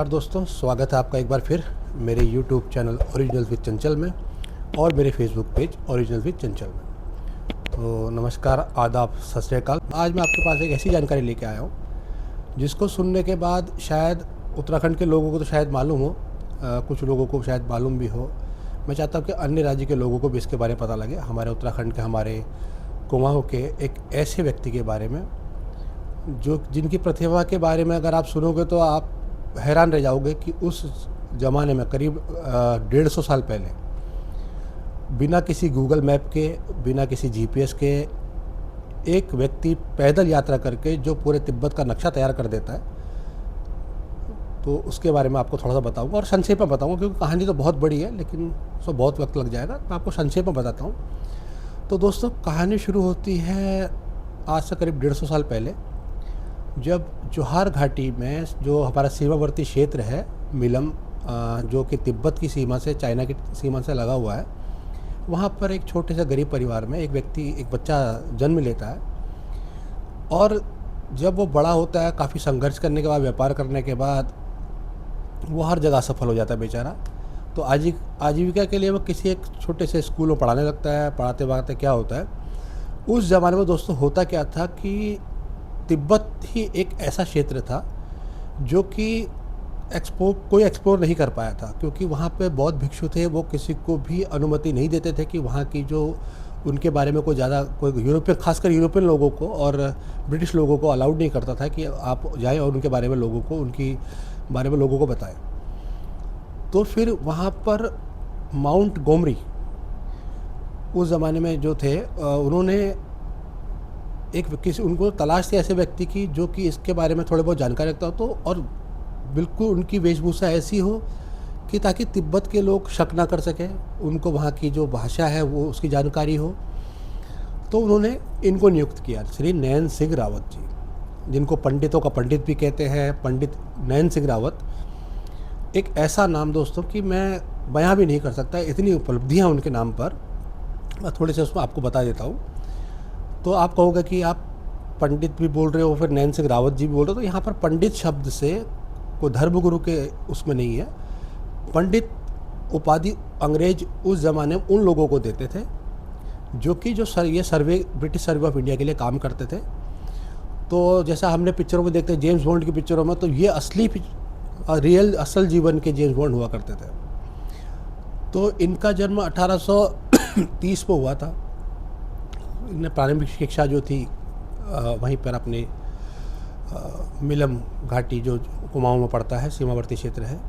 नमस्कार दोस्तों, स्वागत है आपका एक बार फिर मेरे YouTube चैनल ओरिजिनल विद चंचल में और मेरे फेसबुक पेज ओरिजिनल विद चंचल में। तो नमस्कार, आदाब, सत श्री अकाल। आज मैं आपके पास एक ऐसी जानकारी लेके आया हूँ जिसको सुनने के बाद शायद उत्तराखंड के लोगों को तो शायद मालूम हो, कुछ लोगों को शायद मालूम भी हो। मैं चाहता हूँ कि अन्य राज्य के लोगों को भी इसके बारे में पता लगे। हमारे उत्तराखंड के, हमारे कुमाऊँ के एक ऐसे व्यक्ति के बारे में जिनकी प्रतिभा के बारे में अगर आप सुनोगे तो आप हैरान रह जाओगे कि उस ज़माने में करीब 150 साल पहले बिना किसी गूगल मैप के, बिना किसी जीपीएस के एक व्यक्ति पैदल यात्रा करके जो पूरे तिब्बत का नक्शा तैयार कर देता है। तो उसके बारे में आपको थोड़ा सा बताऊंगा और संक्षेप में बताऊंगा, क्योंकि कहानी तो बहुत बड़ी है लेकिन उसको बहुत वक्त लग जाएगा। मैं आपको संक्षेप में बताता हूँ। तो दोस्तों, कहानी शुरू होती है आज से करीब 150 साल पहले, जब जोहार घाटी में, जो हमारा सीमावर्ती क्षेत्र है मिलम, जो कि तिब्बत की सीमा से, चाइना की सीमा से लगा हुआ है, वहाँ पर एक छोटे से गरीब परिवार में एक बच्चा जन्म लेता है। और जब वो बड़ा होता है, काफ़ी संघर्ष करने के बाद, व्यापार करने के बाद, वो हर जगह सफल हो जाता है बेचारा। तो आजीविका के लिए वो किसी एक छोटे से स्कूल में पढ़ाने लगता है। पढ़ाते वक्त क्या होता है, उस ज़माने में दोस्तों होता क्या था कि तिब्बत ही एक ऐसा क्षेत्र था जो कि कोई एक्सप्लोर नहीं कर पाया था, क्योंकि वहाँ पे बौद्ध भिक्षु थे। वो किसी को भी अनुमति नहीं देते थे कि वहाँ की जो उनके बारे में कोई यूरोपियन, खासकर यूरोपियन लोगों को और ब्रिटिश लोगों को अलाउड नहीं करता था कि आप जाएं और उनके बारे में लोगों को बताएं। तो फिर वहाँ पर माउंट गोमरी उस ज़माने में जो थे, उन्होंने उनको तलाश थी ऐसे व्यक्ति की जो कि इसके बारे में थोड़े बहुत जानकारी रखता हो, तो और बिल्कुल उनकी वेशभूषा ऐसी हो कि ताकि तिब्बत के लोग शक ना कर सकें, उनको वहाँ की जो भाषा है वो उसकी जानकारी हो। तो उन्होंने इनको नियुक्त किया, श्री नैन सिंह रावत जी, जिनको पंडितों का पंडित भी कहते हैं, पंडित नैन सिंह रावत। एक ऐसा नाम दोस्तों कि मैं बयां भी नहीं कर सकता, इतनी उपलब्धियाँ उनके नाम पर। मैं थोड़े से उसमें आपको बता देता हूँ। तो आप कहोगे कि आप पंडित भी बोल रहे हो, फिर नैन सिंह रावत जी भी बोल रहे हो। तो यहाँ पर पंडित शब्द से कोई धर्मगुरु के उसमें नहीं है। पंडित उपाधि अंग्रेज उस ज़माने में उन लोगों को देते थे जो कि ब्रिटिश सर्वे ऑफ इंडिया के लिए काम करते थे। तो जैसा हमने पिक्चरों में देखते हैं, जेम्स बॉन्ड की पिक्चरों में, तो ये असल जीवन के जेम्स बॉन्ड हुआ करते थे। तो इनका जन्म 1830 में हुआ था। इन्होंने प्रारंभिक शिक्षा जो थी वहीं पर अपने मिलम घाटी, जो कुमाऊँ में पड़ता है, सीमावर्ती क्षेत्र है।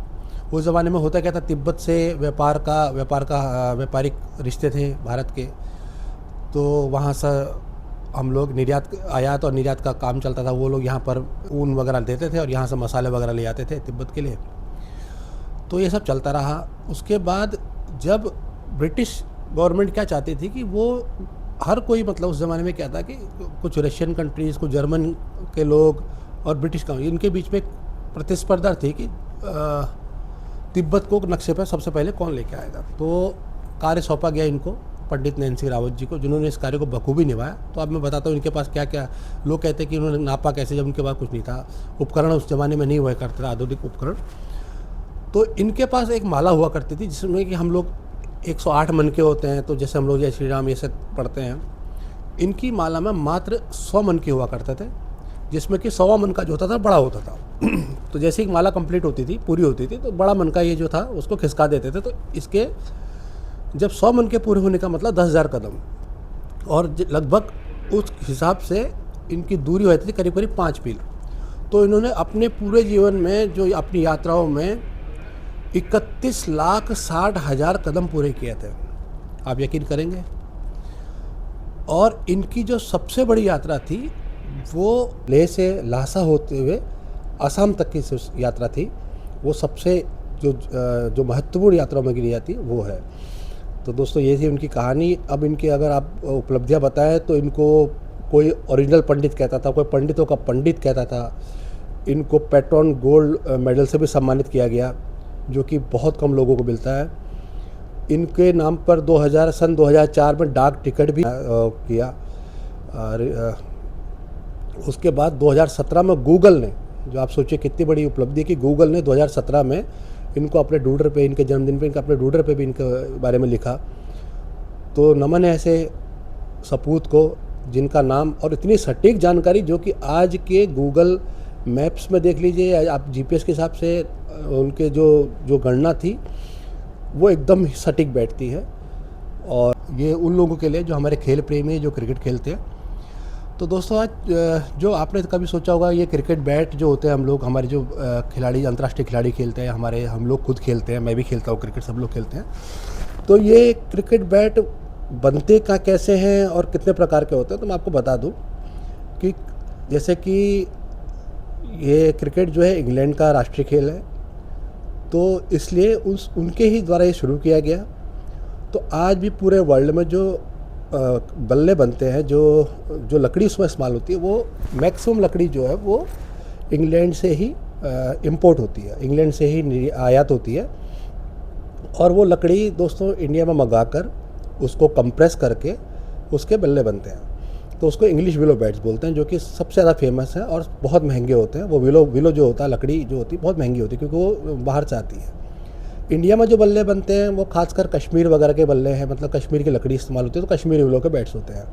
उस ज़माने में होता क्या था, तिब्बत से व्यापारिक रिश्ते थे भारत के। तो वहाँ से हम लोग आयात और निर्यात का काम चलता था। वो लोग यहाँ पर ऊन वगैरह देते थे और यहाँ से मसाले वगैरह ले आते थे तिब्बत के लिए। तो ये सब चलता रहा। उसके बाद जब ब्रिटिश गवर्नमेंट क्या चाहती थी कि वो हर कोई, मतलब उस ज़माने में क्या था कि कुछ रशियन कंट्रीज़, कुछ जर्मन के लोग और ब्रिटिश का, इनके बीच में एक प्रतिस्पर्धा थी कि तिब्बत को नक्शे पर सबसे पहले कौन लेके आएगा। तो कार्य सौंपा गया इनको, पंडित नैन सिंह रावत जी को, जिन्होंने इस कार्य को बखूबी निभाया। तो अब मैं बताता हूँ इनके पास क्या क्या। लोग कहते हैं कि उन्होंने नापा कैसे, जब उनके पास कुछ नहीं था, उपकरण उस ज़माने में नहीं हुआ करते थे, आधुनिक उपकरण। तो इनके पास एक माला हुआ करती थी जिसमें कि हम लोग 108 मन के होते हैं। तो जैसे हम लोग जय श्री राम ये सब पढ़ते हैं, इनकी माला में मात्र 100 मन के हुआ करते थे, जिसमें कि 100वां मन का जो होता था बड़ा होता था। तो जैसे ही माला कंप्लीट होती थी, पूरी होती थी, तो बड़ा मन का ये जो था उसको खिसका देते थे। तो इसके जब 100 मन के पूरे होने का मतलब 10,000 कदम, और लगभग उस हिसाब से इनकी दूरी होती थी करीब करीब 5 मील। तो इन्होंने अपने पूरे जीवन में, जो अपनी यात्राओं में, 31,60,000 कदम पूरे किए थे। आप यकीन करेंगे। और इनकी जो सबसे बड़ी यात्रा थी वो लेह से लासा होते हुए असम तक की यात्रा थी। वो सबसे जो महत्वपूर्ण यात्राओं में गिनी जाती है वो है। तो दोस्तों, ये थी उनकी कहानी। अब इनकी अगर आप उपलब्धियां बताएं तो इनको कोई ओरिजिनल पंडित कहता था, कोई पंडितों का पंडित कहता था। इनको पेट्रॉन गोल्ड मेडल से भी सम्मानित किया गया, जो कि बहुत कम लोगों को मिलता है। इनके नाम पर सन 2004 में डाक टिकट भी किया। उसके बाद 2017 में गूगल ने जो आप सोचिए कितनी बड़ी उपलब्धि कि गूगल ने 2017 में इनको अपने डूडर पे, इनके जन्मदिन पे, इनके अपने डूडर पे भी इनके बारे में लिखा। तो नमन है ऐसे सपूत को जिनका नाम और इतनी सटीक जानकारी, जो कि आज के गूगल मैप्स में देख लीजिए आप, जीपीएस के हिसाब से उनके जो गणना थी वो एकदम सटीक बैठती है। और ये उन लोगों के लिए जो हमारे खेल प्रेमी, जो क्रिकेट खेलते हैं। तो दोस्तों आज जो आपने कभी सोचा होगा, ये क्रिकेट बैट जो होते हैं, हम लोग हमारे जो खिलाड़ी, अंतर्राष्ट्रीय खिलाड़ी खेलते हैं, हम लोग खुद खेलते हैं, मैं भी खेलता हूँ क्रिकेट, सब लोग खेलते हैं। तो ये क्रिकेट बैट बनते का कैसे हैं और कितने प्रकार के होते हैं, तो मैं आपको बता दूं कि जैसे कि ये क्रिकेट जो है इंग्लैंड का राष्ट्रीय खेल है, तो इसलिए उनके ही द्वारा ये शुरू किया गया। तो आज भी पूरे वर्ल्ड में जो बल्ले बनते हैं, जो लकड़ी उसमें इस्तेमाल होती है, वो मैक्सिमम लकड़ी जो है वो इंग्लैंड से ही इंपोर्ट होती है, इंग्लैंड से ही आयात होती है। और वो लकड़ी दोस्तों इंडिया में मंगाकर उसको कंप्रेस करके उसके बल्ले बनते हैं। तो उसको इंग्लिश विलो बैट्स बोलते हैं, जो कि सबसे ज़्यादा फेमस है और बहुत महंगे होते हैं। वो विलो जो होता है, लकड़ी जो होती है बहुत महंगी होती है, क्योंकि वो बाहर से आती है। इंडिया में जो बल्ले बनते हैं वो खासकर कश्मीर वगैरह के बल्ले हैं, मतलब कश्मीर की लकड़ी इस्तेमाल होती है, तो कश्मीरी विलो के बैट्स होते हैं।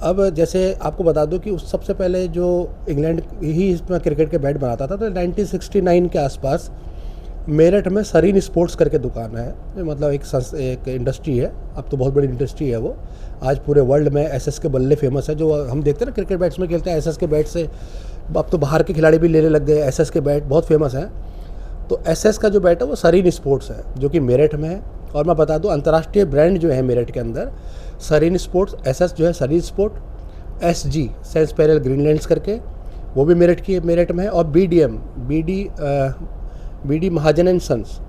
अब जैसे आपको बता दूं कि उस सबसे पहले जो इंग्लैंड ही इसमें क्रिकेट के बैट बनाता था, तो 1969 के आसपास मेरठ में सरीन स्पोर्ट्स करके दुकान है, मतलब एक इंडस्ट्री है, अब तो बहुत बड़ी इंडस्ट्री है वो। आज पूरे वर्ल्ड में एसएस के बल्ले फेमस है, जो हम देखते हैं ना क्रिकेट बैट्स में खेलते हैं, एसएस के बैट से अब तो बाहर के खिलाड़ी भी लेने लग गए, एसएस के बैट बहुत फेमस हैं। तो एसएस का जो बैट है वो सरीन स्पोर्ट्स है, जो कि मेरठ में है। और मैं बता दूं अंतर्राष्ट्रीय ब्रांड जो है मेरठ के अंदर, सरीन स्पोर्ट्स, एसएस जो है Sareen sport, SG Sanspareils Greenlands करके वो भी मेरठ में है, और बीडी महाजन एंड सन्स।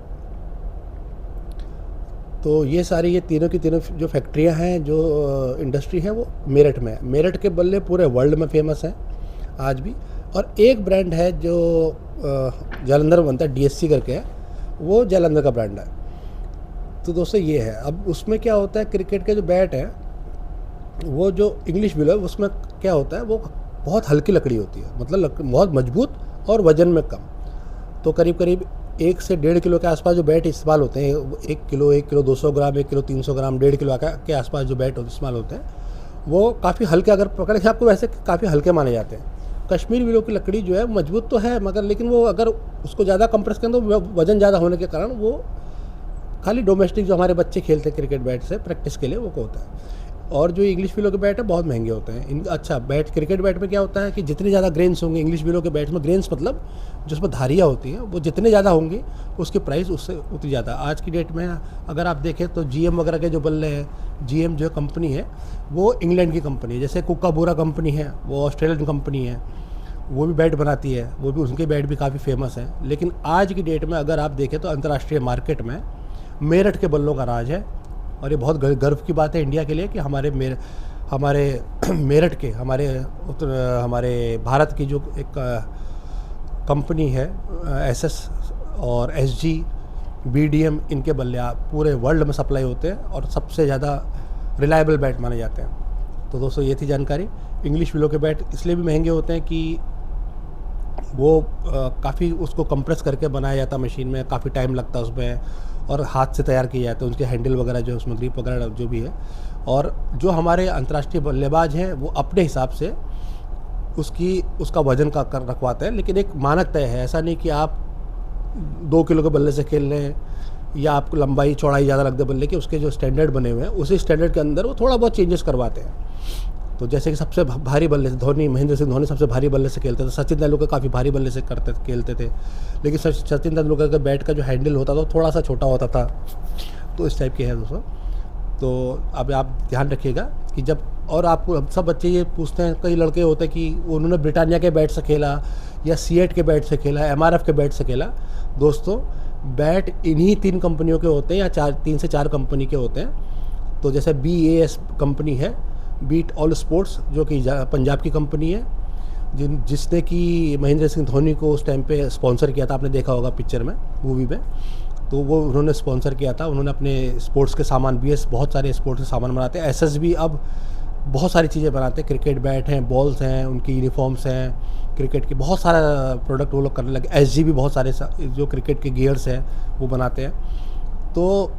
तो ये सारी, ये तीनों की तीनों जो फैक्ट्रियां हैं, जो इंडस्ट्री है, वो मेरठ में है। मेरठ के बल्ले पूरे वर्ल्ड में फेमस हैं आज भी। और एक ब्रांड है जो जालंधर में बनता है, डीएससी करके है, वो जालंधर का ब्रांड है। तो दोस्तों ये है। अब उसमें क्या होता है, क्रिकेट के जो बैट है, वो जो इंग्लिश विलो है, उसमें क्या होता है, वो बहुत हल्की लकड़ी होती है, मतलब बहुत मजबूत और वजन में कम। तो करीब 1 से 1.5 किलो के आसपास जो बैट इस्तेमाल होते हैं, 1 किलो 200 ग्राम, 1 किलो 300 ग्राम, 1.5 किलो के आसपास जो बैट इस्तेमाल होते हैं, वो काफ़ी हल्के, अगर पकड़ के आपको वैसे काफ़ी हल्के माने जाते हैं। कश्मीर विलो की लकड़ी जो है मजबूत तो है, मगर लेकिन वो अगर उसको ज़्यादा कंप्रेस करें तो वजन ज़्यादा होने के कारण वो खाली डोमेस्टिक जो हमारे बच्चे खेलते हैं क्रिकेट बैट से प्रैक्टिस के लिए, वो होता है। और जो इंग्लिश विलो के बैट है बहुत महंगे होते हैं। अच्छा, क्रिकेट बैट में क्या होता है कि जितने ज़्यादा ग्रेन्स होंगे इंग्लिश विलो के बैट्स में, ग्रेन्स मतलब जो उसमें धारियाँ होती हैं, वो जितने ज़्यादा होंगी उसकी प्राइस उससे उतनी ज़्यादा। आज की डेट में अगर आप देखें तो जीएम वगैरह के जो बल्ले हैं, जीएम जो कंपनी है वो इंग्लैंड की कंपनी है। जैसे कुकाबूरा कंपनी है, वो ऑस्ट्रेलियन कंपनी है, वो भी बैट बनाती है, वो भी, उनके बैट भी काफ़ी फेमस हैं। लेकिन आज की डेट में अगर आप देखें तो अंतर्राष्ट्रीय मार्केट में मेरठ के बल्लों का राज है। और ये बहुत गर्व की बात है इंडिया के लिए कि हमारे मेरठ के, हमारे भारत की जो एक कंपनी है एसएस और एसजी, बीडीएम, इनके बल्ले पूरे वर्ल्ड में सप्लाई होते हैं और सबसे ज़्यादा रिलायबल बैट माने जाते हैं। तो दोस्तों ये थी जानकारी। इंग्लिश विलो के बैट इसलिए भी महंगे होते हैं कि वो काफ़ी उसको कंप्रेस करके बनाया जाता है मशीन में, काफ़ी टाइम लगता है उसमें, और हाथ से तैयार किए जाते हैं। उनके हैंडल वगैरह जो उसमें ग्रिप वगैरह जो भी है, और जो हमारे अंतर्राष्ट्रीय बल्लेबाज हैं वो अपने हिसाब से उसका वजन का कर रखवाते हैं। लेकिन एक मानक तय है, ऐसा नहीं कि आप 2 किलो के बल्ले से खेल लें या आपको लंबाई चौड़ाई ज़्यादा लग दे बल्ले के। उसके जो स्टैंडर्ड बने हुए हैं उसी स्टैंडर्ड के अंदर वो थोड़ा बहुत चेंजेस करवाते हैं। तो जैसे कि सबसे भारी बल्ले से महेंद्र सिंह धोनी सबसे भारी बल्ले से खेलते थे, सचिन तेंदुलकर काफ़ी भारी बल्ले से खेलते थे। लेकिन सचिन तेंदुलकर के बैट का जो हैंडल होता था वो थोड़ा सा छोटा होता था। तो इस टाइप के है दोस्तों। तो अब आप ध्यान रखिएगा कि जब, और आपको सब बच्चे ये पूछते हैं, कई लड़के होते हैं कि उन्होंने ब्रिटानिया के बैट से खेला या सीएट के बैट से खेला, एमआरएफ के बैट से खेला। दोस्तों बैट इन्हीं 3 कंपनियों के होते हैं या 3 से 4 कंपनी के होते हैं। तो जैसे BAS कंपनी है, बीट ऑल स्पोर्ट्स, जो कि पंजाब की कंपनी है, जिसने कि महेंद्र सिंह धोनी को उस टाइम पे स्पॉन्सर किया था। आपने देखा होगा पिक्चर में, मूवी में, तो वो उन्होंने स्पॉन्सर किया था। उन्होंने अपने स्पोर्ट्स के सामान, BS बहुत सारे स्पोर्ट्स के सामान बनाते हैं। एसएस भी अब बहुत सारी चीज़ें बनाते हैं, क्रिकेट बैट हैं, बॉल्स हैं, उनकी यूनिफॉर्म्स हैं, क्रिकेट के बहुत सारा प्रोडक्ट वो लोग करने लगे। एसजी भी बहुत सारे जो क्रिकेट के गियर्स हैं वो बनाते हैं। तो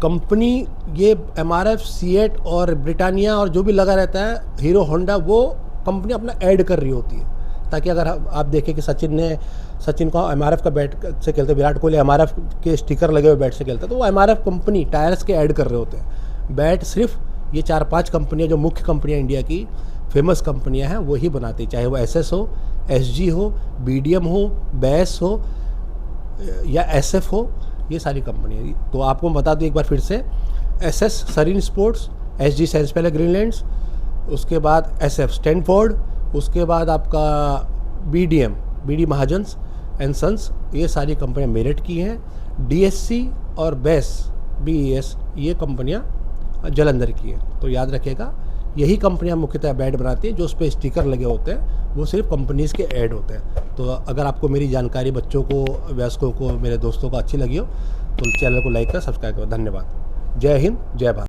कंपनी ये एमआरएफ, सीएट और ब्रिटानिया और जो भी लगा रहता है, हीरो होंडा, वो कंपनी अपना ऐड कर रही होती है, ताकि अगर आप देखें कि सचिन को एमआरएफ का बैट से खेलते, विराट कोहली एमआरएफ के स्टिकर लगे हुए बैट से खेलते, तो वो एमआरएफ कंपनी टायर्स के ऐड कर रहे होते हैं। बैट सिर्फ ये 4-5 कंपनियां जो मुख्य कंपनियां इंडिया की फेमस कंपनियां हैं वही बनाती है, चाहे वो एसएस हो, एसजी हो, बीडीएम हो, बैस हो या एसएफ हो, ये सारी कंपनियां। तो आपको मैं बता दूं एक बार फिर से, एसएस सरीन स्पोर्ट्स, एसजी सेंस पहले ग्रीनलैंड्स, उसके बाद एसएफ स्टैनफोर्ड, उसके बाद आपका BDM BD Mahajans and sons, ये सारी कंपनियां मेरठ की हैं। डीएससी और बेस बीईएस ये कंपनियां जालंधर की हैं। तो याद रखिएगा, यही कंपनियां मुख्यतः बैट बनाती हैं, जो उस पर स्टिकर लगे होते हैं वो सिर्फ कंपनीज़ के ऐड होते हैं। तो अगर आपको मेरी जानकारी बच्चों को, वयस्कों को, मेरे दोस्तों को अच्छी लगी हो तो चैनल को लाइक कर सब्सक्राइब करो। धन्यवाद। जय हिंद, जय भारत।